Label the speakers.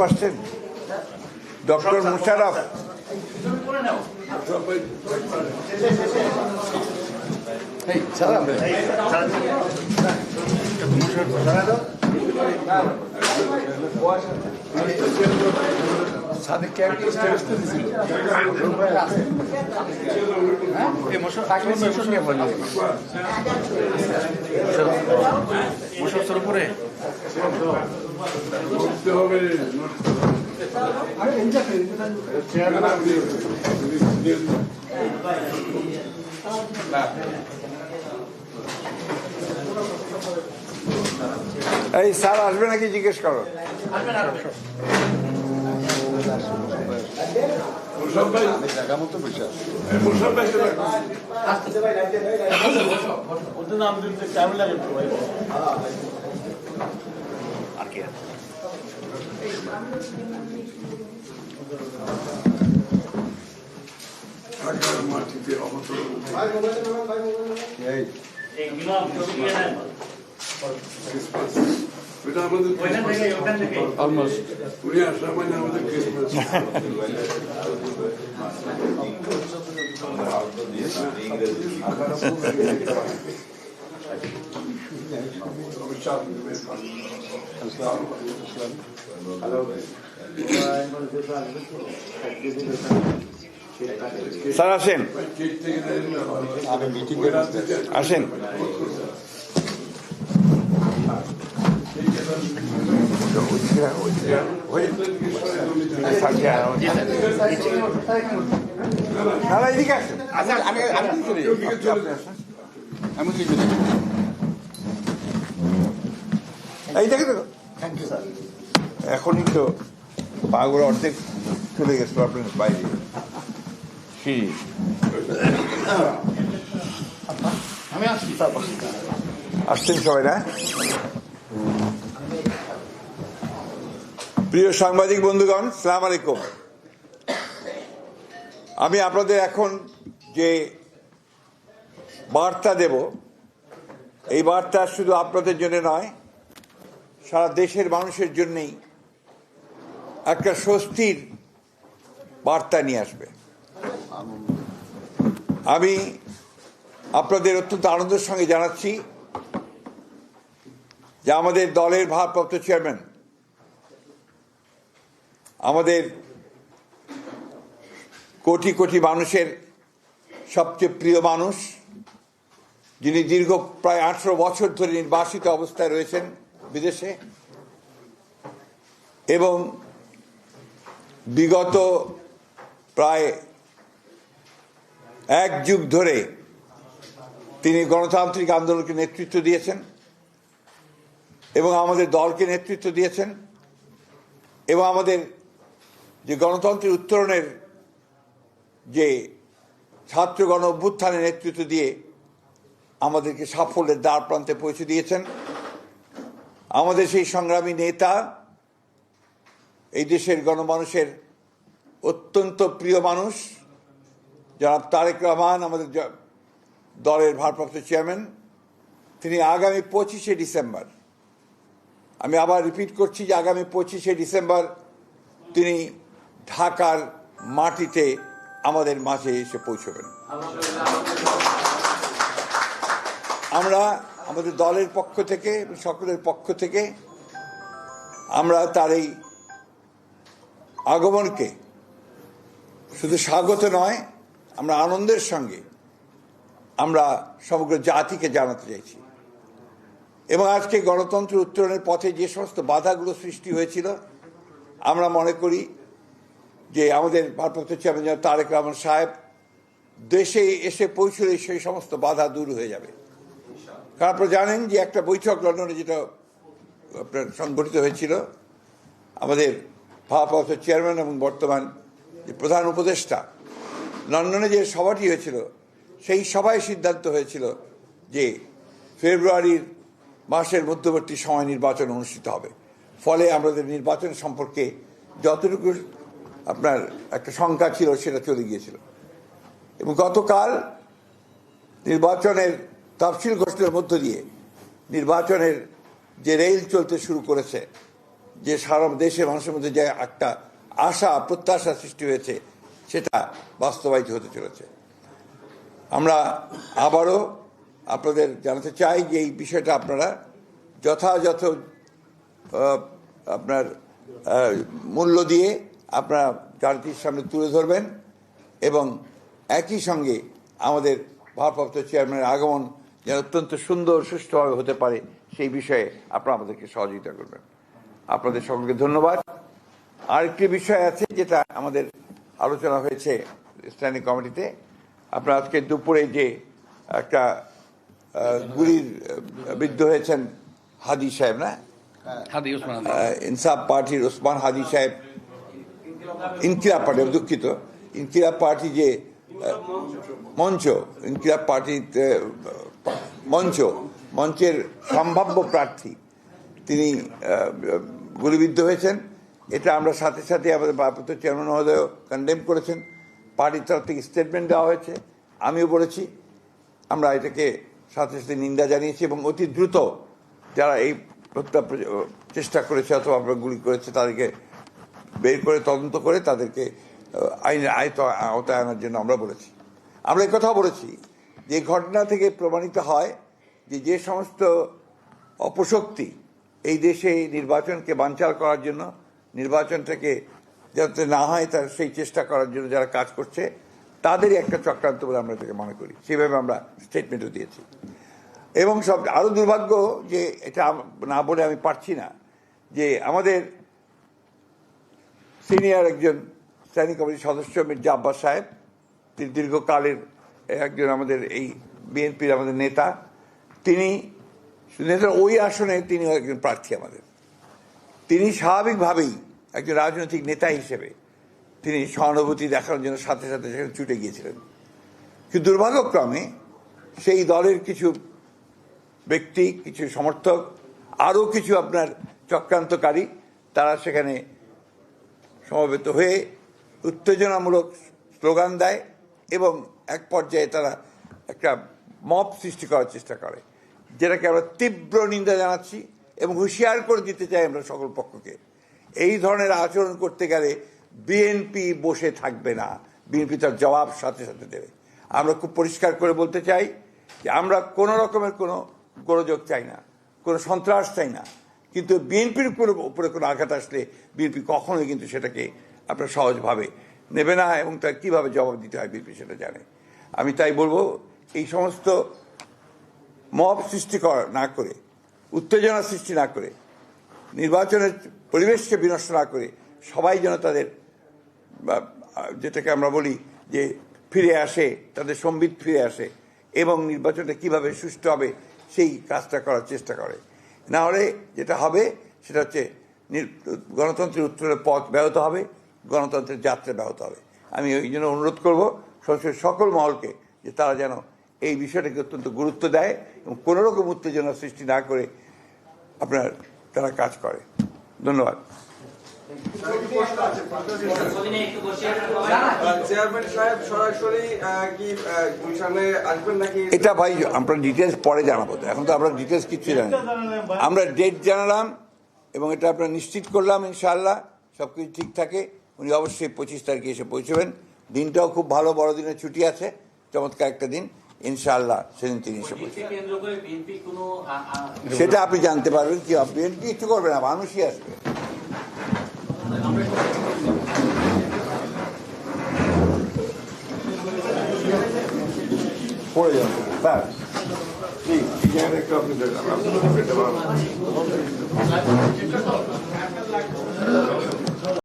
Speaker 1: আসছেন ডক্টর মুশারফ। এই স্যার আসবে নাকি জিজ্ঞেস করো।
Speaker 2: মাটিতে এটা আমাদের উনি আসা মানে আমাদের ক্রিসমাস।
Speaker 1: স্যার আসেন, আসেন। এই দেখে দেখো, এখনই তো পাগুলো অর্ধেক চলে গেছিল আপনার বাইরে। আসছেন সবাই না? প্রিয় সাংবাদিক বন্ধুগণ, সালাম আলাইকুম। আমি আপনাদের এখন যে বার্তা দেব, এই বার্তা শুধু আপনাদের জন্য নয়, সারা দেশের মানুষের জন্যই একটা স্বস্তির বার্তা নিয়ে আসবে। আমি আপনাদের অত্যন্ত আনন্দের সঙ্গে জানাচ্ছি যে আমাদের দলের ভারপ্রাপ্ত চেয়ারম্যান, আমাদের কোটি কোটি মানুষের সবচেয়ে প্রিয় মানুষ, যিনি দীর্ঘ প্রায় 18 বছর ধরে নির্বাসিত অবস্থায় রয়েছেন বিদেশে, এবং বিগত প্রায় 1 যুগ ধরে তিনি গণতান্ত্রিক আন্দোলনকে নেতৃত্ব দিয়েছেন এবং আমাদের দলকে নেতৃত্ব দিয়েছেন, এবং আমাদের যে গণতন্ত্রের উত্তরণের যে ছাত্র গণ অভ্যুত্থানের নেতৃত্ব দিয়ে আমাদেরকে সাফল্যের দ্বার প্রান্তে পৌঁছে দিয়েছেন। আমাদের সেই সংগ্রামী নেতা, এই দেশের গণমানুষের অত্যন্ত প্রিয় মানুষ জনাব তারেক রহমান, আমাদের দলের ভারপ্রাপ্ত চেয়ারম্যান, তিনি আগামী 25শে ডিসেম্বর, আমি আবার রিপিট করছি যে আগামী 25শে ডিসেম্বর তিনি ঢাকার মাটিতে আমাদের মাঝে এসে পৌঁছবেন। আমরা আমাদের দলের পক্ষ থেকে, সকলের পক্ষ থেকে আমরা তার এই আগমনকে শুধু স্বাগত নয়, আমরা আনন্দের সঙ্গে আমরা সমগ্র জাতিকে জানাতে চাইছি। এবং আজকে গণতন্ত্র উত্তরণের পথে যে সমস্ত বাধাগুলো সৃষ্টি হয়েছিল, আমরা মনে করি যে আমাদের ভারপ্রাপ্ত চেয়ারম্যান তারেক রহমান সাহেব দেশে এসে পৌঁছলে সেই সমস্ত বাধা দূর হয়ে যাবে। কারণ আপনারা জানেন যে একটা বৈঠক লন্ডনে যেটা আপনার সংগঠিত হয়েছিল, আমাদের ভারপ্রাপ্ত চেয়ারম্যান এবং বর্তমান যে প্রধান উপদেষ্টা, লন্ডনে যে সভাটি হয়েছিল, সেই সভায় সিদ্ধান্ত হয়েছিল যে ফেব্রুয়ারির মাসের মধ্যবর্তী সময় নির্বাচন অনুষ্ঠিত হবে। ফলে আমাদের নির্বাচন সম্পর্কে যতটুকু আপনার একটা শঙ্কা ছিল সেটা চলে গিয়েছিল। এবং গতকাল নির্বাচনের তফসিল ঘোষণার মধ্য দিয়ে নির্বাচনের যে রেল চলতে শুরু করেছে, যে সারা দেশের মানুষের মধ্যে যে একটা আশা প্রত্যাশা সৃষ্টি হয়েছে সেটা বাস্তবায়িত হতে চলেছে। আমরা আবারও আপনাদের জানাতে চাই যে এই বিষয়টা আপনারা যথাযথ আপনার মূল্য দিয়ে আপনারা জাতির সামনে তুলে ধরবেন এবং একই সঙ্গে আমাদের ভারপ্রাপ্ত চেয়ারম্যানের আগমন যেন অত্যন্ত সুন্দর সুষ্ঠুভাবে হতে পারে সেই বিষয়ে আপনারা আমাদেরকে সহযোগিতা করবেন। আপনাদের সকলকে ধন্যবাদ। আরেকটি বিষয় আছে যেটা আমাদের আলোচনা হয়েছে স্ট্যান্ডিং কমিটিতে। আপনারা আজকে দুপুরে যে একটা গুলির বিদ্ধ হয়েছেন হাদি সাহেব, না ইনসাফ পার্টির ওসমান হাদি সাহেব, ইনকিলাব পার্টি, দুঃখিত, ইনকিলাব পার্টি যে মঞ্চ, ইনকিলাব পার্টির মঞ্চের সম্ভাব্য প্রার্থী তিনি গুলিবিদ্ধ হয়েছেন। এটা আমরা সাথে সাথে আমাদের ভারপ্রাপ্ত চেয়ারম্যান মহোদয় কন্ডেম করেছেন, পার্টির তরফ থেকে স্টেটমেন্ট দেওয়া হয়েছে, আমিও বলেছি। আমরা এটাকে সাথে সাথে নিন্দা জানিয়েছি এবং অতি দ্রুত যারা এই হত্যা চেষ্টা করেছে অথবা আমরা গুলি করেছে তাদেরকে বের করে তদন্ত করে তাদেরকে আইনের আওতায় আনার জন্য আমরা বলেছি। আমরা এই কথাও বলেছি যে ঘটনা থেকে প্রমাণিত হয় যে সমস্ত অপশক্তি এই দেশে নির্বাচনকে বানচাল করার জন্য, নির্বাচনটাকে যাতে না হয় তার সেই চেষ্টা করার জন্য যারা কাজ করছে তাদেরই একটা চক্রান্ত বলে আমরা এটাকে মনে করি। সেভাবে আমরা স্টেটমেন্টও দিয়েছি। এবং সব আরও দুর্ভাগ্য যে এটা না বলে আমি পারছি না যে আমাদের সিনিয়র একজন স্ট্যান্ডিং কমিটির সদস্য মির্জা আব্বাস সাহেব, তিনি দীর্ঘকালের একজন আমাদের এই বিএনপির আমাদের নেতা, তিনি নেতার ওই আসনে তিনি একজন প্রার্থী আমাদের। তিনি স্বাভাবিকভাবেই একজন রাজনৈতিক নেতা হিসেবে তিনি সহানুভূতি দেখানোর জন্য সাথে সাথে সেখানে ছুটে গিয়েছিলেন। কিন্তু দুর্ভাগ্যক্রমে সেই দলের কিছু ব্যক্তি, কিছু সমর্থক, আরও কিছু আপনার চক্রান্তকারী তারা সেখানে সমবেত হয়ে উত্তেজনামূলক স্লোগান দেয় এবং এক পর্যায়ে তারা একটা মব সৃষ্টি করার চেষ্টা করে, যেটাকে আমরা তীব্র নিন্দা জানাচ্ছি এবং হুঁশিয়ার করে দিতে চাই আমরা সকল পক্ষকে। এই ধরনের আচরণ করতে গেলে বিএনপি বসে থাকবে না, বিএনপি তার জবাব সাথে সাথে দেবে। আমরা খুব পরিষ্কার করে বলতে চাই যে আমরা কোনো রকমের কোনো গোলযোগ চাই না, কোনো সন্ত্রাস চাই না, কিন্তু বিএনপির উপরে কোনো আঘাত আসলে বিএনপি কখনোই কিন্তু সেটাকে আপনার সহজভাবে নেবে না এবং তার কীভাবে জবাব দিতে হয় বিএনপি সেটা জানে। আমি তাই বলবো এই সমস্ত মব সৃষ্টি না করে, উত্তেজনা সৃষ্টি না করে, নির্বাচনের পরিবেশকে বিনষ্ট না করে সবাই যেন তাদের যেটাকে আমরা বলি যে ফিরে আসে, তাদের সম্বিত ফিরে আসে এবং নির্বাচনটা কিভাবে সুষ্ঠু হবে সেই কাজটা করার চেষ্টা করে। না হলে যেটা হবে সেটা হচ্ছে গণতন্ত্রের উত্তরের পথ ব্যাহত হবে, গণতন্ত্রের যাত্রা ব্যাহত হবে। আমি ওই জন্য অনুরোধ করব সংসদের সকল মহলকে যে তারা যেন এই বিষয়টাকে অত্যন্ত গুরুত্ব দেয় এবং কোনো রকম উত্তেজনা সৃষ্টি না করে আপনার তারা কাজ করে। ধন্যবাদ। এটা ভাই আমরা ডিটেলস পরে জানাবো, এখন তো আমরা ডিটেলস কিছু জানি। আমরা ডেট জানালাম এবং এটা আপনারা নিশ্চিত করলাম ইনশাআল্লাহ সবকিছু ঠিক থাকে। উনি অবশ্যই 25 তারিখে এসে পৌঁছবেন। দিনটাও খুব ভালো, বড়দিনের ছুটি আছে, চমৎকার একটা দিন, ইনশাআল্লাহ সেদিন তিনি এসে পৌঁছবেন। সেটা আপনি জানতে পারবেন কি বিএনপি কিছু করবে না, মানুষই আসবে। পড়ে যাবে